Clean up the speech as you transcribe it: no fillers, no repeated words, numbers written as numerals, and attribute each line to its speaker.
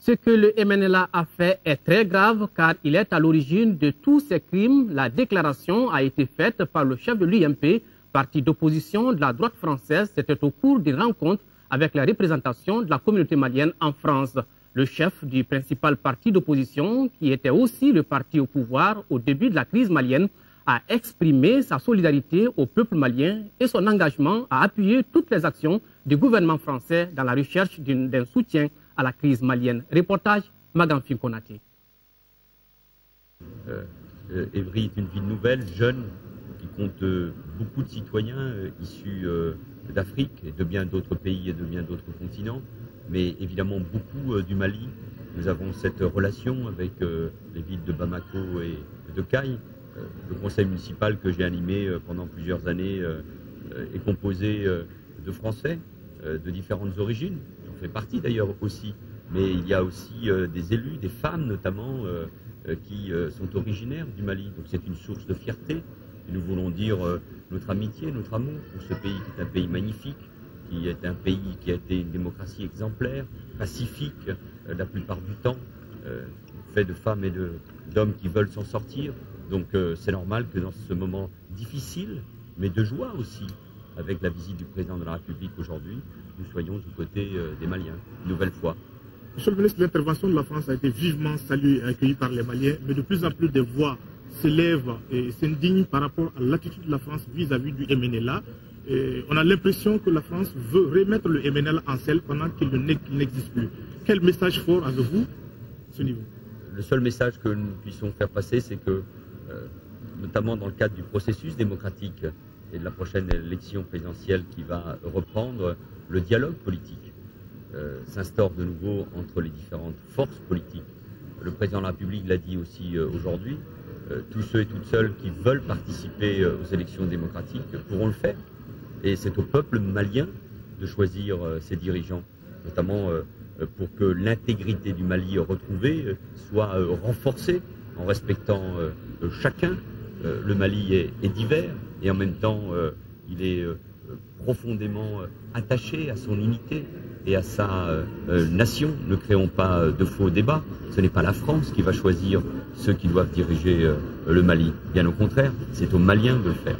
Speaker 1: Ce que le MNLA a fait est très grave car il est à l'origine de tous ces crimes. La déclaration a été faite par le chef de l'UMP, parti d'opposition de la droite française. C'était au cours d'une rencontre avec la représentation de la communauté malienne en France. Le chef du principal parti d'opposition, qui était aussi le parti au pouvoir au début de la crise malienne, a exprimé sa solidarité au peuple malien et son engagement à appuyer toutes les actions du gouvernement français dans la recherche d'un soutien à la crise malienne. Reportage Magamfi Konaté.
Speaker 2: Évry est une ville nouvelle, jeune, qui compte beaucoup de citoyens issus d'Afrique et de bien d'autres pays et de bien d'autres continents, mais évidemment beaucoup du Mali. Nous avons cette relation avec les villes de Bamako et de Caille. Le conseil municipal que j'ai animé pendant plusieurs années est composé de Français de différentes origines. J'en fais partie d'ailleurs aussi, mais il y a aussi des élus, des femmes notamment, qui sont originaires du Mali. Donc c'est une source de fierté. Et nous voulons dire notre amitié, notre amour pour ce pays qui est un pays magnifique, qui est un pays qui a été une démocratie exemplaire, pacifique la plupart du temps, fait de femmes et d'hommes qui veulent s'en sortir. Donc c'est normal que dans ce moment difficile, mais de joie aussi, avec la visite du président de la République aujourd'hui, nous soyons du côté des Maliens, une nouvelle fois.
Speaker 3: Monsieur le ministre, l'intervention de la France a été vivement saluée et accueillie par les Maliens, mais de plus en plus des voix s'élèvent et s'indignent par rapport à l'attitude de la France vis-à-vis du MNLA. Et on a l'impression que la France veut remettre le MNLA en selle pendant qu'il n'existe plus. Quel message fort avez-vous à ce niveau?
Speaker 2: Le seul message que nous puissions faire passer, c'est que, notamment dans le cadre du processus démocratique et de la prochaine élection présidentielle qui va reprendre, le dialogue politique s'instaure de nouveau entre les différentes forces politiques. Le président de la République l'a dit aussi aujourd'hui, tous ceux et toutes celles qui veulent participer aux élections démocratiques pourront le faire. Et c'est au peuple malien de choisir ses dirigeants, notamment pour que l'intégrité du Mali retrouvée soit renforcée en respectant chacun. Le Mali est divers et en même temps il est profondément attaché à son unité et à sa nation. Ne créons pas de faux débats. Ce n'est pas la France qui va choisir ceux qui doivent diriger le Mali. Bien au contraire, c'est aux Maliens de le faire.